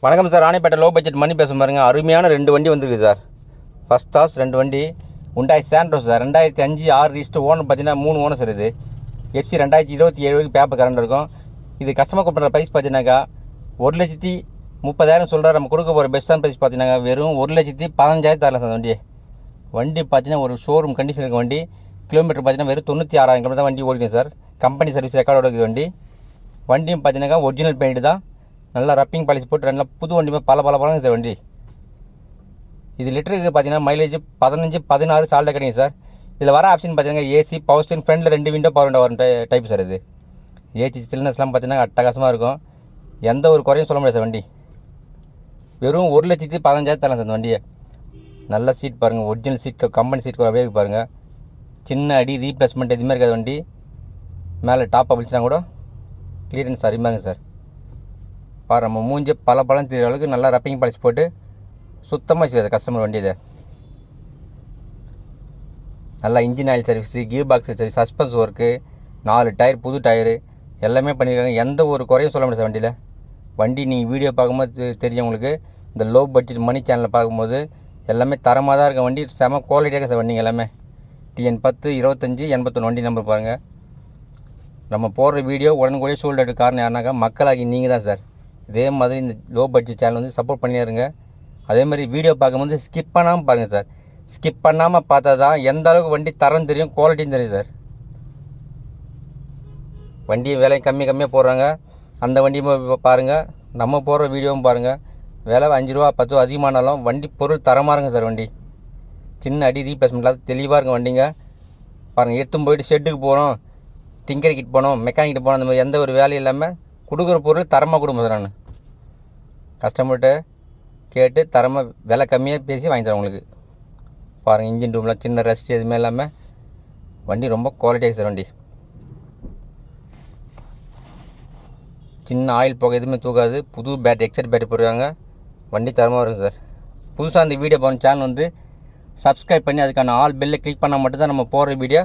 வணக்கம் sir. Ranipet low budget மணி பேச பாருங்க. அருமையான 2 வண்டி வந்திருக்கு சார். ஃபஸ்ட் கிளாஸ் 2 வண்டி. Hyundai Santro sir. 2005 6 register. Owner பார்த்தீங்கன்னா 3 ஓனர் சார். இது FC 2027 வரைக்கும் பேப்பர் கரண்ட் இருக்கும். இது கஸ்டமர் கூப்பிட்ற ப்ரைஸ் பார்த்தீங்கன்னாக்கா 1,30,000 சொல்கிறார். நம்ம கொடுக்க போகிற பெஸ்ட்டான ப்ரைஸ் பார்த்தீங்கன்னா வெறும் 1,15,000 தரலாம் சார். வண்டி பார்த்தீங்கன்னா ஒரு ஷோரூம் கண்டிஷன் இருக்க வண்டி. கிலோமீட்டர் பார்த்தீங்கன்னா வெறும் 96,000 கிலோமீட்டர் தான் வண்டி ஓடிக்கும் சார். கம்பெனி சர்வீஸ் ரெக்கார்டோட இருக்குது வண்டி. வண்டியும் பார்த்தீங்கன்னா ஒரிஜினல் பெயிண்ட் தான். நல்லா ரப்பிங் பாலிசி போட்டு நல்லா புது வண்டி பல சார் வண்டி. இது லிட்டருக்கு பார்த்தீங்கன்னா மைலேஜ் 15-16 சால்ட்டாக கிடைக்கும் சார். இதில் வர ஆப்ஷன் பார்த்தீங்கன்னா ஏசி, பவர் ஸ்டீரிங், ஃப்ரண்டில் 2 விண்டோ பவர் விண்டோ வரும் டைப் சார். இது ஏசி சில்னஸ்லாம் பார்த்தீங்கன்னா அட்டகாசமாக இருக்கும். எந்த ஒரு குறையும் சொல்ல முடியாது சார். வண்டி வெறும் 1,15,000 தரலாம் சார். இந்த வண்டியை நல்ல சீட் பாருங்கள். ஒரிஜினல் சீட், கம்பெனி சீட் அப்படியே பாருங்கள். சின்ன அடி ரீப்ளேஸ்மெண்ட் எதுவுமே இருக்காது வண்டி. மேலே டாப் அபிள்ஸ்னா கூட கிளியரன்ஸ் அறிமாங்க சார். பாரு நம்ம மூஞ்சி பல தெரிகிற அளவுக்கு நல்லா ரப்பிங் பாலிசி போட்டு சுத்தமாக வச்சுக்காது கஸ்டமர் வண்டி. இதை நல்லா engine oil service, gear box service, suspension work, 4 tyre புது டயரு எல்லாமே பண்ணியிருக்காங்க. எந்த ஒரு குறையும் சொல்ல முடியாது சார் வண்டியில். வண்டி நீங்கள் வீடியோ பார்க்கும்போது தெரியும் உங்களுக்கு. இந்த லோ பட்ஜெட் மணி சேனலில் பார்க்கும்போது எல்லாமே தரமாக தான் இருக்க வண்டி. செம குவாலிட்டியாக இருக்குது சார் வண்டிங்க எல்லாமே. TN 10 25 81 வண்டி நம்பர் பாருங்கள். நம்ம போடுற வீடியோ உடனுக்குடைய சூழ்நிலை காரணம் யாருனாக்கா மக்களாகி நீங்கள் தான் சார். இதே மாதிரி இந்த லோ பட்ஜெட் சேனல் வந்து சப்போர்ட் பண்ணிடுங்க. அதே மாதிரி வீடியோ பார்க்கும்போது ஸ்கிப் பண்ணாமல் பாருங்கள் சார். ஸ்கிப் பண்ணாமல் பார்த்தா தான் எந்த அளவுக்கு வண்டி தரம் தெரியும், குவாலிட்டியும் தெரியும் சார். வண்டி விலை கம்மியாக போடுறாங்க. அந்த வண்டியும் பாருங்கள், நம்ம போடுற வீடியோவும் பாருங்கள். விலை 5 ரூபா 10 ரூபா அதிகமானாலும் வண்டி பொருள் தரமாக இருங்க சார். வண்டி சின்ன அடி ரீப்ளேஸ்மெண்ட்லாம் தெளிவாக இருக்கும் வண்டிங்க. பாருங்கள், எடுத்துன்னு போயிட்டு ஷெட்டுக்கு போகிறோம், டிங்கர் கிட் போனோம், மெக்கானிக்கிட்ட போனோம், அந்த மாதிரி எந்த ஒரு வேலையும் இல்லாமல் கொடுக்குற பொருள் தரமாக கொடுப்போம் சார். நான் கஸ்டமர்கிட்ட கேட்டு தரமாக விலை கம்மியாக பேசி வாங்கி தரேன் உங்களுக்கு. பாருங்கள், இன்ஜின் ரூம்லாம் சின்ன ரெஸ்ட் எதுவுமே இல்லாமல் வண்டி ரொம்ப குவாலிட்டியாக சார். வண்டி சின்ன ஆயில் போக எதுவுமே தூக்காது. புது பேட்டரி, எக்ஸட் பேட்டரி போடுறாங்க. வண்டி தரமாக இருக்கும் சார். புதுசாக அந்த வீடியோ போன சேனல் வந்து சப்ஸ்கிரைப் பண்ணி அதுக்கான ஆல் பெல்லை கிளிக் பண்ணால் மட்டும்தான் நம்ம போடுற வீடியோ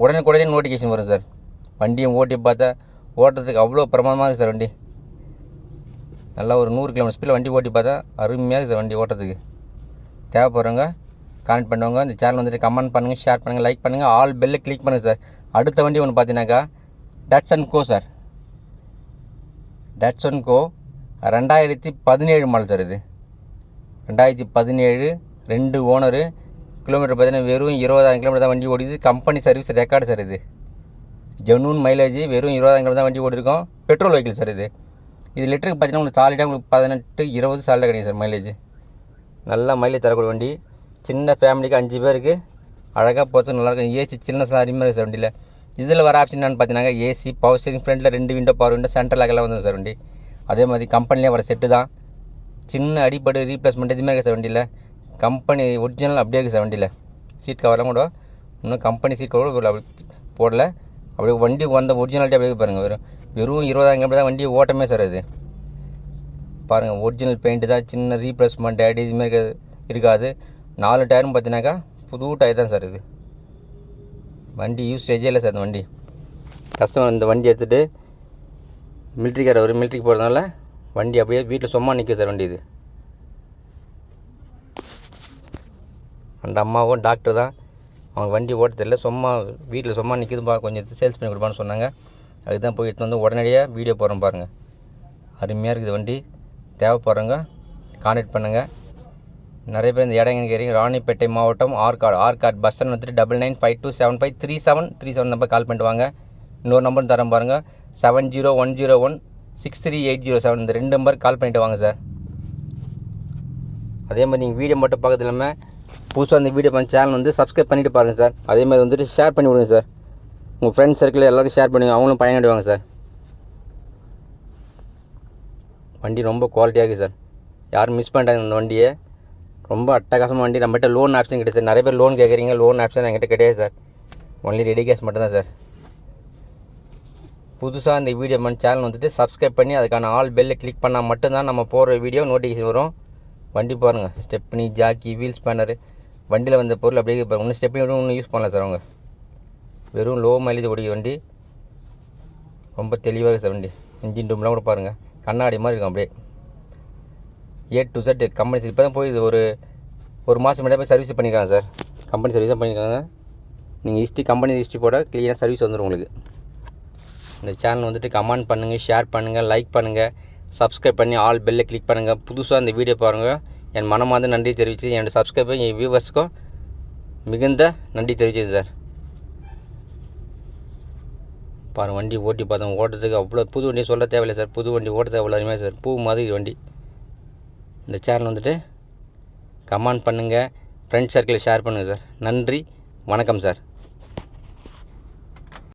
உடனே நோட்டிஃபிகேஷன் வரும் சார். வண்டியும் ஓட்டி பார்த்தா ஓட்டுறதுக்கு அவ்வளோ பிரமாதமாக இருக்குது சார். வண்டி நல்லா ஒரு 100 கிலோமீட்டர் ஸ்பீடில் வண்டி ஓட்டி பார்த்தா அருமையாக இருக்குது சார். வண்டி ஓட்டுறதுக்கு தேவைப்படுறவங்க கான்டெக்ட் பண்ணுவாங்க. இந்த சேனல் வந்துட்டு கமெண்ட் பண்ணுங்கள், ஷேர் பண்ணுங்கள், லைக் பண்ணுங்கள், ஆல் பெல்லை கிளிக் பண்ணுங்கள் சார். அடுத்த வண்டி ஒன்று பார்த்தீங்கன்னாக்கா Datsun go sir. Datsun go 2017 model sir. இது 2017, 2 ஓனரு. கிலோமீட்டர் பார்த்தீங்கன்னா வெறும் 20,000 கிலோமீட்டர் தான் வண்டி ஓடிது. Company service record sir. இது ஜெனூன் மைலேஜ். வெறும் 20,000 கிலோமீட்டர் தான் வண்டி ஓடிருக்கோம். Petrol vehicle sir. இது லிட்டருக்கு பார்த்தீங்கன்னா உங்களுக்கு சாலிடாக உங்களுக்கு 18-20 சாலிடாக கிடைக்கும் சார் மைலேஜ். நல்லா மைலேஜ் தரக்கூடிய வண்டி. சின்ன ஃபேமிலிக்கு 5 பேருக்கு அழகாக போகிறது நல்லாயிருக்கும். ஏசி சில்னஸ்லாம் அதிகமாக இருக்குது சார் வண்டியில். இதில் வர ஆப்ஷன் என்னென்னு பார்த்தீங்கன்னா ஏசி, பவர் ஸ்டீரிங், ஃப்ரண்ட்டில் 2 விண்டோ பவர் விண்டோ, சென்ட்ரல் லாக்கெல்லாம் வந்துடும் சார் வண்டி. அதே மாதிரி கம்பெனிலே வர செட்டு தான். சின்ன அடிப்படை ரீப்ளேஸ்மெண்ட் எதுவுமே இருக்குது சார் வண்டியில். கம்பெனி ஒரிஜினல் அப்படியே இருக்குது சார் வண்டியில். சீட் கவர்லாம் கூட இன்னும் கம்பெனி சீட் கவர் போடல. அப்படியே வண்டி வந்த ஒரிஜினாலிட்டி அப்படியே பாருங்கள். வெறும் 20,000 கிலோமீட்டர் தான் வண்டி ஓட்டமே சார். அது பாருங்கள், ஒரிஜினல் பெயிண்ட்டு தான். சின்ன ரீப்ளேஸ்மெண்ட் அடி இதுமாரி இருக்காது. 4 டயரும் பார்த்தீங்கன்னாக்கா புது டயர் தான் சார். இது வண்டி யூஸ்டேஜே இல்லை சார். இந்த வண்டி கஸ்டமர் இந்த வண்டி எடுத்துகிட்டு மிலிட்ரிக்கார ஒரு மிலிட்ரிக்கு போகிறதுனால வண்டி அப்படியே வீட்டில் சும்மா நிற்கும் சார். வண்டி இது அந்த அம்மாவும் டாக்டர் தான். அவங்க வண்டி ஓட்ட தெரியல, சும்மா வீட்டில் சும்மா நிற்கிதுப்பா, கொஞ்சம் சேல்ஸ் பண்ணி கொடுப்பான்னு சொன்னாங்க. அதுக்கு தான் போய் எடுத்து வந்து உடனடியாக வீடியோ போடுறோம் பாருங்கள். அருமையாக இருக்குது வண்டி. தேவைப்படுறவங்க கான்டெக்ட் பண்ணுங்கள். நிறைய பேர் இந்த இடங்க கேட்குறீங்க. ராணிப்பேட்டை மாவட்டம் ஆற்காடு பஸ் ஸ்டாண்ட் வந்துட்டு 9952753737 நம்பர் கால் பண்ணிட்டு வாங்க. இன்னொரு நம்பர் தரேன் பாருங்கள், 7010163807. இந்த 2 நம்பர் கால் பண்ணிவிட்டு வாங்க சார். அதே மாதிரி நீங்கள் வீடியோ மட்டும் பார்க்கறது இல்லாமல் புதுசாக அந்த வீடியோ பண்ண சேனல் வந்து சப்ஸ்கிரைப் பண்ணிவிட்டு பாருங்கள் சார். அதே மாதிரி வந்துட்டு ஷேர் பண்ணி விடுங்க சார். உங்கள் ஃப்ரெண்ட்ஸ் சர்க்கிளில் எல்லோரும் ஷேர் பண்ணுங்க, அவங்களும் பயனடைவாங்க சார். வண்டி ரொம்ப குவாலிட்டியாக இருக்குது சார். யாரும் மிஸ் பண்ணிட்டாங்க இந்த வண்டியை. ரொம்ப அட்டகாசமாக வண்டி. நம்மகிட்ட லோன் ஆப்ஷன் கிடையாது சார். நிறைய பேர் லோன் கேட்குறீங்க. லோன் ஆப்ஷன் என்கிட்ட கிடையாது சார். ஒன்லி ரெடி கேஷ் மட்டும்தான் சார். புதுசாக இந்த வீடியோ பண்ண சேனல் வந்துட்டு சப்ஸ்கிரைப் பண்ணி அதுக்கான ஆல் பெல்லை கிளிக் பண்ணால் மட்டும்தான் நம்ம போகிற வீடியோ நோட்டிஃபிகேஷன் வரும். வண்டி பாருங்கள், ஸ்டெப்னி, ஜாக்கி, வீல் ஸ்பேனர், வண்டியில் வந்த பொருள் அப்படியே பாருங்கள். இன்னும் ஸ்டெப்னி விட இன்னும் யூஸ் பண்ணலாம் சார். அவங்க வெறும் லோ மைலேஜ் ஓடிய வண்டி. ரொம்ப தெளிவாக இருக்குது சார் வண்டி. இன்ஜின் ரூம்லாம் கூட பாருங்கள், கண்ணாடி மாதிரி இருக்கும் அப்படியே. A to Z கம்பெனி இப்போ தான் போய் இது ஒரு மாதம் முன்னாடி போய் சர்வீஸ் பண்ணியிருக்காங்க சார். கம்பெனி சர்வீஸாக பண்ணியிருக்காங்க. நீங்கள் கம்பெனி ஹிஸ்ட்ரி போட க்ளீனாக சர்வீஸ் வந்துடும் உங்களுக்கு. இந்த சேனல் வந்துட்டு கமெண்ட் பண்ணுங்கள், ஷேர் பண்ணுங்கள், லைக் பண்ணுங்கள், சப்ஸ்கிரைப் பண்ணி ஆல் பெல்லை கிளிக் பண்ணுங்கள். புதுசாக இந்த வீடியோ பாருங்கள். என் மனமார்ந்த நன்றி தெரிவித்து என்னோடய சப்ஸ்கிரைபர் என் வியூவர்ஸுக்கும் மிகுந்த நன்றி தெரிவிச்சது சார். பாருங்கள், வண்டி ஓட்டி பார்த்தோம். ஓட்டுறதுக்கு அவ்வளோ புது வண்டி சொல்ல தேவையில்லை சார். புது வண்டி ஓட்டுறதுக்கு அவ்வளோ அருமையாக சார். பூ மாதிரி வண்டி. இந்த சேனல் வந்துட்டு கமெண்ட் பண்ணுங்கள், ஃப்ரெண்ட்ஸ் சர்க்கிளில் ஷேர் பண்ணுங்கள் சார். நன்றி, வணக்கம் சார்.